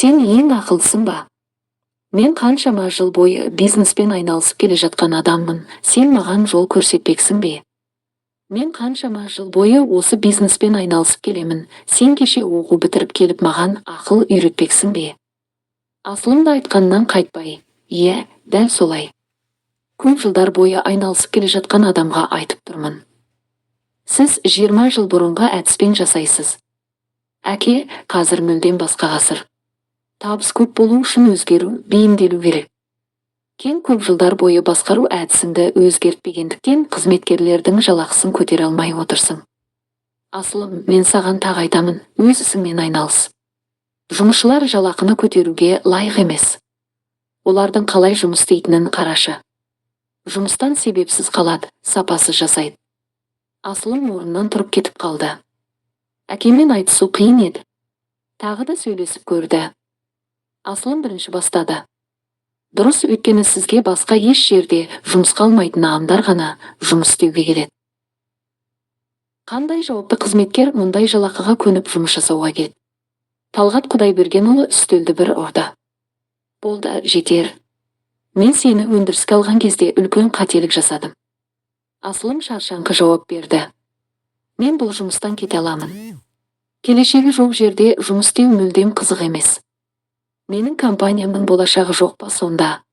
Сен ең ақылсың ба? Мен қаншама жыл бойы бизнеспен айналысып келе жатқан адаммын. Сен маған жол көрсетпексің бе? Мен қаншама жыл бойы осы бизнеспен айналысып келемін. Сен кеше оқу бітіріп келіп маған ақыл үйретпексің бе? Асылымды айтқаннан қайтпай. Иә, дәл солай. Көп жылдар бойы айналысып келе жатқан адамға айтып тұрмын. Сіз 20 жыл бұрынғы әдіспен жасайсыз. Әке, қазір мүлдем басқа ғасыр. Табыс көп болу үшін өзгеру, бейімделу керек. Кен көп жылдар бойы басқару әдісіңді өзгертпегендіктен қызметкерлердің жалақысын көтере алмай отырсың. Асылым, мен саған тағы айтамын, өз ісіңмен айналыс. Жұмысшылар жалақыны көтеруге лайық емес. Олардың қалай жұмыс істейтінін қарашы. Жұмыстан себепсіз қалады, сапасыз жасайды. Асылым орнынан тұрып кетіп қалды. Әкеммен айтысу қиын еді. Тағы да сөйлесіп көрді. Асылым бірінші бастады. Дұрыс, өйткені сізге басқа еш жерде жұмысқа алмайтын адамдар ғана жұмыс істеуге келеді. Қандай жауапты қызметкер мұндай жалақыға көніп жұмыс жасауға келеді? Талғат Құдайбергенұлы үстелді бір ұрды. Болды, жетер. Мен сені өндіріске алған кезде үлкен қателік жасадым. Асылым шаршаңқы жауап берді. Мен бұл жұмыстан кете аламын. Келешегі жоқ жерде жұмыс істеу мүлдем қызық емес. Менің компаниямның болашағы жоқ па сонда?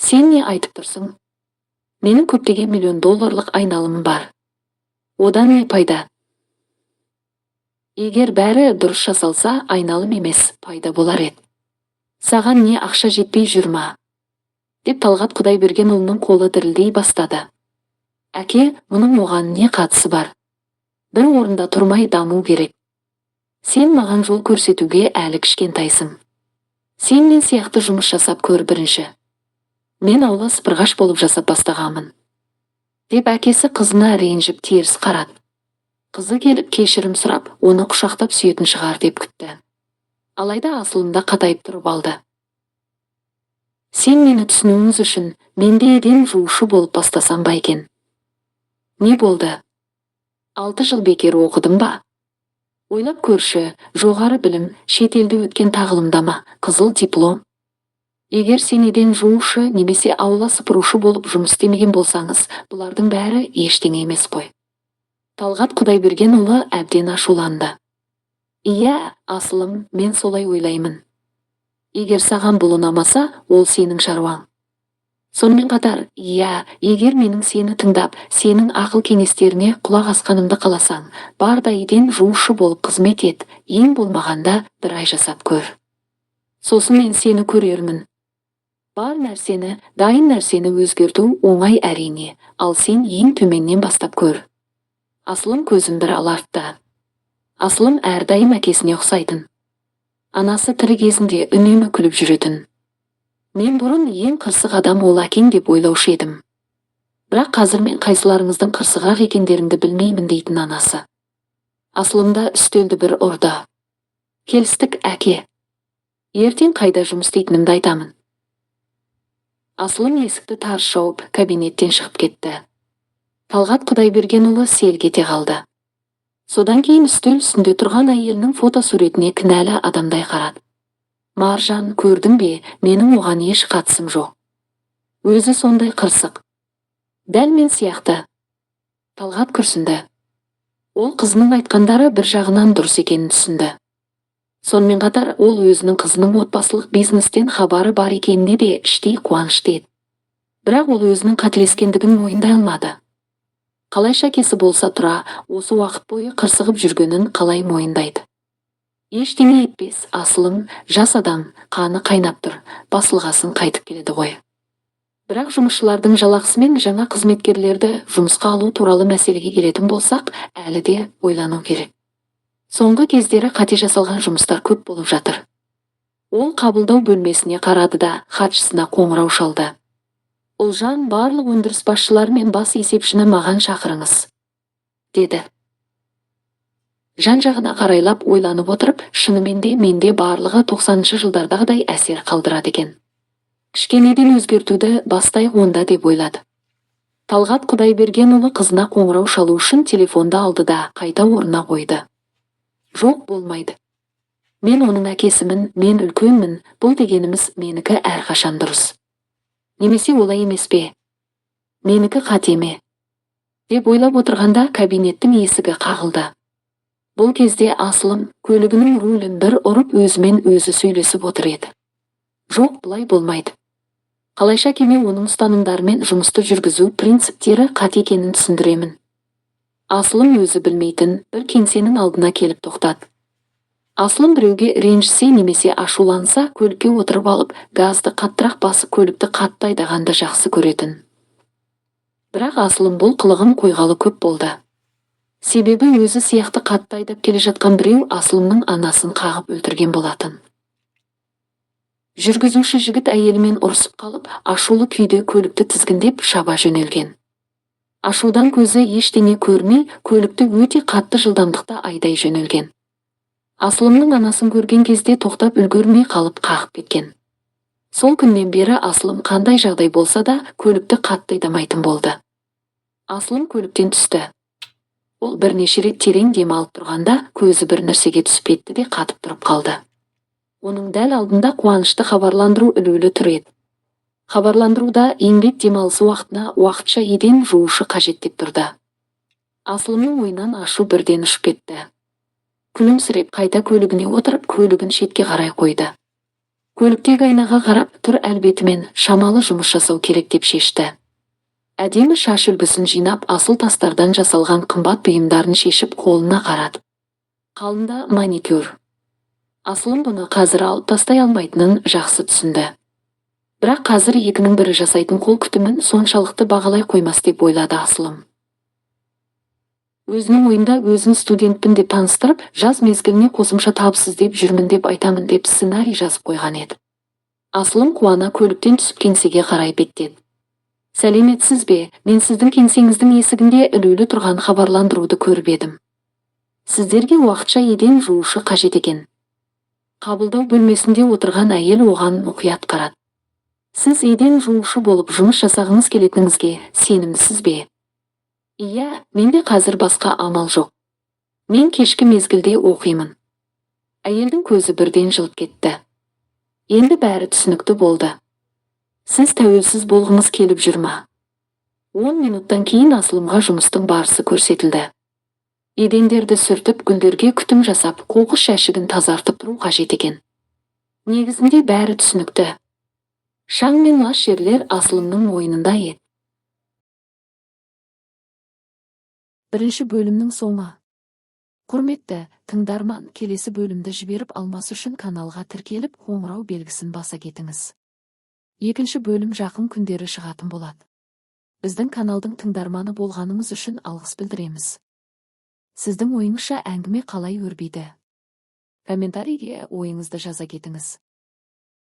Сен не айтып тұрсың? Менің көптеген $1 миллион айналымым бар. Одан не пайда? Егер бәрі дұрыс жасалса, айналым емес, пайда болар еді. Саған не ақша жетпей жүр ма? Деп Талғат Құдайбергенұлының қолы дірілдей бастады. Әке, мұның оған не қатысы бар? Бір орында тұрмай даму керек. Сен маған жол көрсетуге әлі кішкентайсың. Сен мен сияқты жұмыс жасап көр бірінші. Мен аула сыпырғаш болып жасап бастағанмын. Деп әкесі қызына ренжіп теріс қарады. Қызы келіп кешірім сұрап, оны құшақтап сүйетін шығар деп күтті. Алайда Асылымда қатайып тұрып алды. Сен мені түсінуіңіз үшін менде еден жуушы болып бастасам ба екен? Не болды? 6 жыл бекер оқыдым ба? Ойлап көрші, жоғары білім, шетелде өткен тағылымдама, қызыл диплом. Егер сен еден жуушы немесе аула сыпырушы болып жұмыс істемеген болсаңыз, бұлардың бәрі ештеңе емес қой. Талғат Құдайбергенұлы әбден ашуланды. Иә, Асылым, мен солай ойлаймын. Егер саған бұл ұнамаса, ол сенің шаруаң. Сонымен қатар, иә, егер менің сені тыңдап, сенің ақыл кеңестеріне құлақ асқанымды қаласаң, бар да еден жуушы болып қызмет ет, ең болмағанда 1 ай жасап көр. Сосын мен сені көрермін. Бар нәрсені, дайын нәрсені өзгерту оңай әрине, ал сен ең төменнен бастап көр. Асылым көзін бір алартты. Асылым әрдайым әкесіне ұқсайтын. Анасы тірі кезінде үнемі күліп жүретін. Мен бұрын ең қырсық адам ол әкең деп ойлаушы едім. Бірақ қазір мен қайсыларыңыздың қырсығырақ екендеріңді білмеймін дейтін анасы. Асылымда үстелді бір ұрды. Келістік, әке. Ертең қайда жұмыс істейтінімді айтамын. Асылым есікті тарс жауып, кабинеттен шығып кетті. Талғат Құдайбергенұлы селк ете қалды. Содан кейін үстел үстінде тұрған әйелінің фотосуретіне кінәлі адамдай қарады. Маржан, көрдің бе, менің оған еш қатысым жоқ. Өзі сондай қырсық. Дәл мен сияқты. Талғат күрсінді. Ол қызының айтқандары бір жағынан дұрыс екенін түсінді. Сонымен қатар ол өзінің қызының отбасылық бизнестен хабары бар екеніне де іштей қуанышты еді. Бірақ ол өзінің қателескендігін мойындай алмады. Қалайша әкесі болса тұра, осы уақыт бойы қырсығып жүргенін қалай мойындайды? Ештеңе етпес, Асылым, жас адам, қаны қайнап тұр, басылғасын қайтып келеді ғой. Бірақ жұмысшылардың жалақысы мен жаңа қызметкерлерді жұмысқа алу туралы мәселеге келетін болсақ, әлі де ойлану керек. Соңғы кездері қате жасалған жұмыстар көп болып жатыр. Ол қабылдау бөлмесіне қарады да хатшысына қоңырау шалды. Ұлжан, барлық өндіріс басшылары мен бас есепшіні маған шақырыңыз, деді. Жан-жағына қарайлап ойланып отырып, шынымен де менде барлығы 90-шы жылдардағыдай әсер қалдырады екен. Кішкенеден өзгертуді бастайық онда деп ойлады. Талғат Құдайбергенұлы қызына қоңырау шалу үшін телефонды алды да қайта орнына қойды. Жоқ, болмайды. Мен оның әкесімін, мен үлкенмін, бұл дегеніміз менікі әрқашан дұрыс. Немесе олай емес пе? Менікі қате ме? Деп ойлап отырғанда кабинеттің есігі қағылды. Бұл кезде Асылым көлігінің рулін бір ұрып өзімен өзі сөйлесіп отыр еді. Жоқ, бұлай болмайды. Қалайша кеме оның ұстанымдарымен жұмысты жүргізу принциптері қате екенін түсіндіремін. Асылым өзі білмейтін бір кеңсенің алдына келіп тоқтады. Асылым біреуге ренжісе немесе ашуланса, көлікке отырып алып, газды қаттырақ басып көлікті қатты айдағанды жақсы көретін. Бірақ Асылым бұл қылығын қойғалы көп болды. Себебі өзі сияқты қатты айдап келе жатқан біреу Асылымның анасын қағып өлтірген болатын. Жүргізуші жігіт әйелімен ұрысып қалып, ашулы күйде көлікті тізгіндеп шаба жөнелген. Ашудан көзі ештеңе көрмей, көлікті өте қатты жылдамдықта айдай жөнелген. Асылымның анасын көрген кезде тоқтап үлгермей қалып қағып кеткен. Сол күннен бері Асылым қандай жағдай болса да көлікті қатты айдамайтын болды. Асылым көліктен түсті. Ол бірнеше рет терең дем алып тұрғанда көзі бір нәрсеге түсіп кетті де қатып тұрып қалды. Оның дәл алдында қуанышты хабарландыру ілулі тұр еді. Хабарландыруда еңбек демалысы уақытына уақытша еден жуушы қажет деп тұрды. Асылымның ойынан ашу бірден ұшып кетті. Күлімсіреп қайта көлігіне отырып, көлігін шетке қарай қойды. Көліктегі айнаға қарап, тұр әлбетімен шамалы жұмыс жасау керек деп шешті. Әдемі шаш үлгісін жинап, асыл тастардан жасалған қымбат бұйымдарын шешіп қолына қарады. Қалында маникюр. Асылым бұны қазір алып тастай алмайтынын жақсы түсінді. Бірақ қазір екінің бірі жасайтын қол күтімін соншалықты бағалай қоймас деп ойлады Асылым. Өзінің ойында өзін студентпін деп таныстырып, жаз мезгіліне қосымша табыс іздеп жүрмін деп айтамын деп сценарий жазып қойған еді. Асылым қуана көліктен түсіп кеңсеге қарай беттеді. Сәлеметсіз бе, мен сіздің кеңсеңіздің есігінде ілулі тұрған хабарландыруды көріп едім. Сіздерге уақытша еден жуушы қажет екен. Қабылдау бөлмесінде отырған әйел оған мұқият қарады. Сіз еден жуушы болып жұмыс жасағыңыз келетініңізге сенімдісіз бе? Иә, менде қазір басқа амал жоқ. Мен кешкі мезгілде оқимын. Әйелдің көзі бірден жылып кетті. Енді бәрі түсінікті болды. Сіз тәуелсіз болғыңыз келіп жүр ма? 10 минуттан кейін Асылымға жұмыстың барысы көрсетілді. Едендерді сүртіп, гүлдерге күтім жасап, қоқыс жәшігін тазартып тұру қажет екен. Негізінде бәрі түсінікті. Шаң мен лас жерлер Асылымның мойнында еді. Бірінші бөлімнің соңы. Құрметті тыңдарман, келесі бөлімді жіберіп алмас үшін каналға тіркеліп, қоңырау белгісін баса кетіңіз. Екінші бөлім жақын күндері шығатын болады. Біздің каналдың тыңдарманы болғаныңыз үшін алғыс білдіреміз. Сіздің ойыңызша әңгіме қалай өрбиді? Комментарийге ойыңызды жаза кетіңіз.